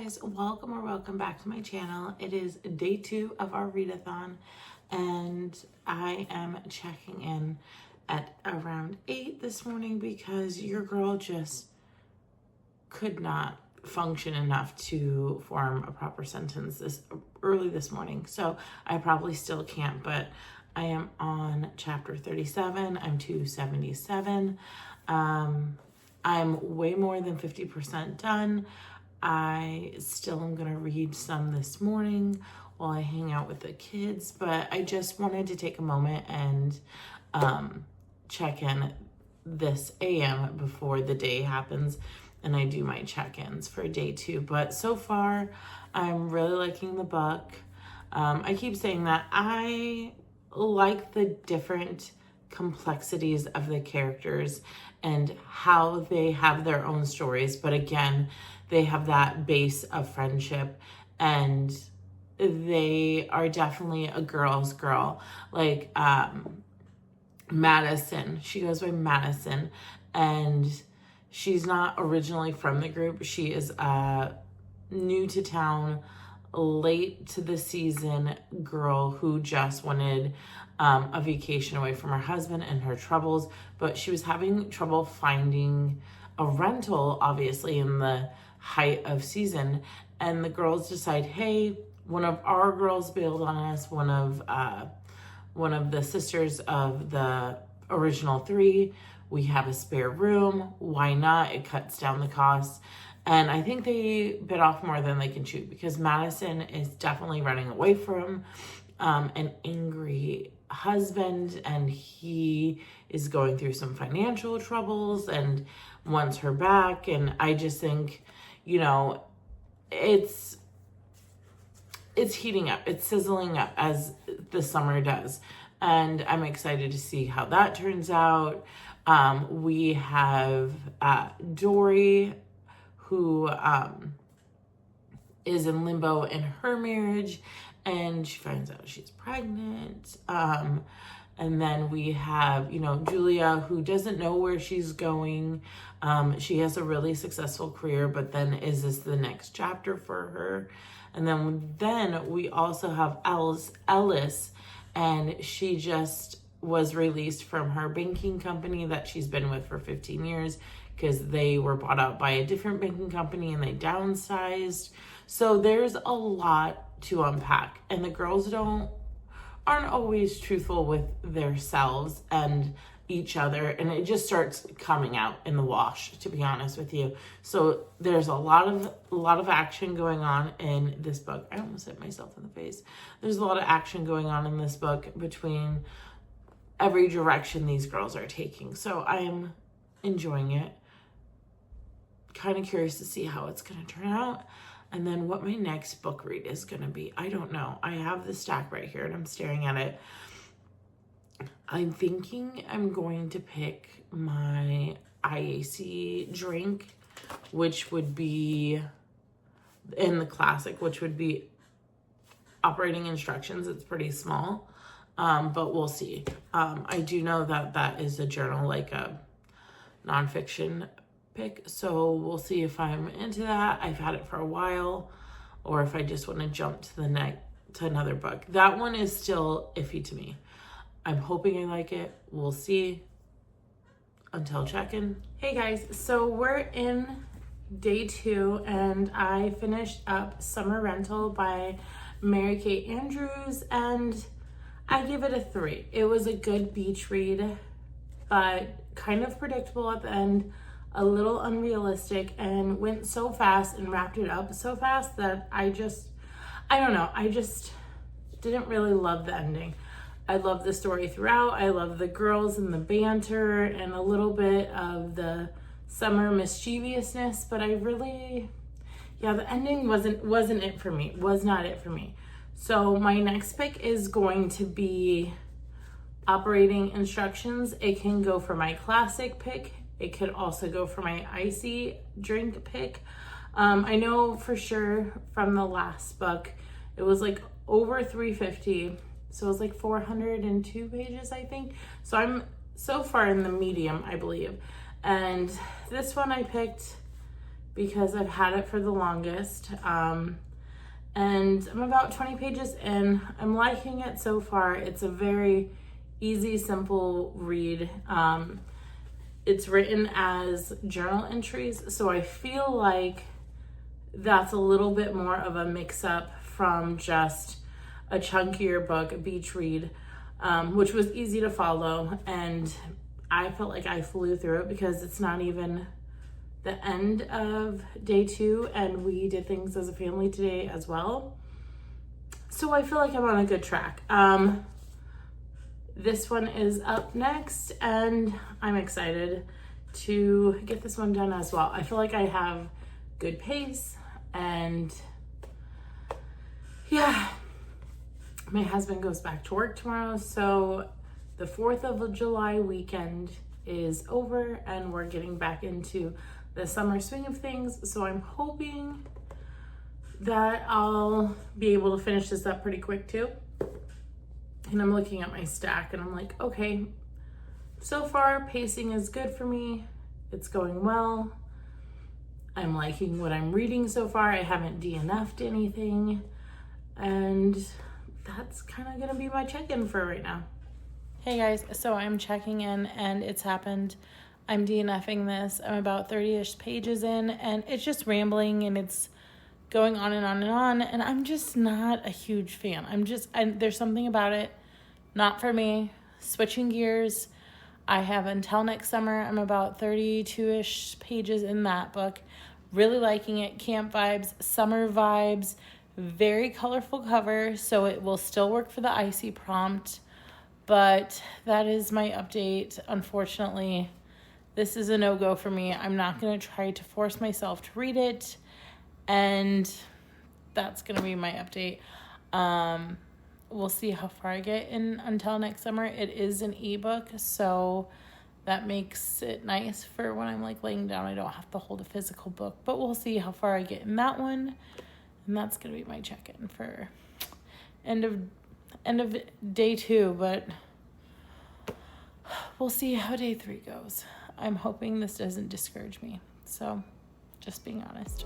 guys, welcome back to my channel. It is day 2 of our readathon and I am checking in at around 8 this morning because your girl just could not function enough to form a proper sentence this early this morning. So I probably still can't, but I am on chapter 37. I'm 277. I'm way more than 50% done. I still am going to read some this morning while I hang out with the kids, but I just wanted to take a moment and check in this AM before the day happens and I do my check-ins for day 2. But so far, I'm really liking the book. I keep saying that I like the different complexities of the characters and how they have their own stories, but again, they have that base of friendship and they are definitely a girl's girl. Like Madison, she goes by Madison, and she's not originally from the group. She is a new to town, late to the season girl who just wanted a vacation away from her husband and her troubles, but she was having trouble finding a rental, obviously, in the height of season. And the girls decide, hey, one of our girls bailed on us, one of the sisters of the original 3. We have a spare room. Why not? It cuts down the costs. And I think they bit off more than they can chew because Madison is definitely running away from an angry husband, and he is going through some financial troubles and wants her back. And I just think, you know, it's heating up, it's sizzling up as the summer does, and I'm excited to see how that turns out. We have Dory, who is in limbo in her marriage, and she finds out she's pregnant. And then we have, you know, Julia, who doesn't know where she's going. She has a really successful career, but then is this the next chapter for her? And then we also have Ellis, and she just was released from her banking company that she's been with for 15 years because they were bought out by a different banking company and they downsized. So there's a lot to unpack, and the girls aren't always truthful with themselves and each other, and it just starts coming out in the wash, to be honest with you. So there's a lot of action going on in this book. I almost hit myself in the face. There's a lot of action going on in this book between every direction these girls are taking. So I am enjoying it. Kind of curious to see how it's going to turn out. And then what my next book read is going to be, I don't know. I have the stack right here and I'm staring at it. I'm thinking I'm going to pick my IAC drink, which would be in the classic, which would be operating instructions. It's pretty small, but we'll see. I do know that that is a journal, like a nonfiction pick, so we'll see if I'm into that. I've had it for a while, or if I just want to jump to another book. That one is still iffy to me. I'm hoping I like it. We'll see. Until check-in. Hey guys, so we're in day 2 and I finished up Summer Rental by Mary Kate Andrews and I give it a 3. It was a good beach read, but kind of predictable at the end, a little unrealistic, and went so fast and wrapped it up so fast that I just didn't really love the ending. I love the story throughout. I love the girls and the banter and a little bit of the summer mischievousness, but the ending wasn't it for me. Was not it for me. So my next pick is going to be operating instructions. It can go for my classic pick. It could also go for my icy drink pick. I know for sure from the last book, it was like over 350. So it was like 402 pages, I think. So I'm so far in the medium, I believe. And this one I picked because I've had it for the longest. And I'm about 20 pages in. I'm liking it so far. It's a very easy, simple read. It's written as journal entries, so I feel like that's a little bit more of a mix-up from just a chunkier book, a beach read, which was easy to follow, and I felt like I flew through it because it's not even the end of day 2, and we did things as a family today as well. So I feel like I'm on a good track. This one is up next, and I'm excited to get this one done as well. I feel like I have good pace, and yeah, my husband goes back to work tomorrow, so the 4th of July weekend is over, and we're getting back into the summer swing of things. So I'm hoping that I'll be able to finish this up pretty quick too. And I'm looking at my stack and I'm like, okay, so far pacing is good for me. It's going well. I'm liking what I'm reading so far. I haven't DNF'd anything. And that's kind of gonna be my check-in for right now. Hey guys, so I'm checking in and it's happened. I'm DNFing this. I'm about 30-ish pages in, and it's just rambling and it's going on and on and on, and I'm just not a huge fan. There's something about it, not for me. Switching gears, I have Until Next Summer. I'm about 32-ish pages in that book. Really liking it. Camp vibes, summer vibes, very colorful cover, so it will still work for the icy prompt. But that is my update. Unfortunately, this is a no-go for me. I'm not going to try to force myself to read it. And that's going to be my update. We'll see how far I get in Until Next Summer. It is an ebook, so that makes it nice for when I'm like laying down. I don't have to hold a physical book, but we'll see how far I get in that one. And that's going to be my check-in for end of day 2, but we'll see how day 3 goes. I'm hoping this doesn't discourage me. So, just being honest.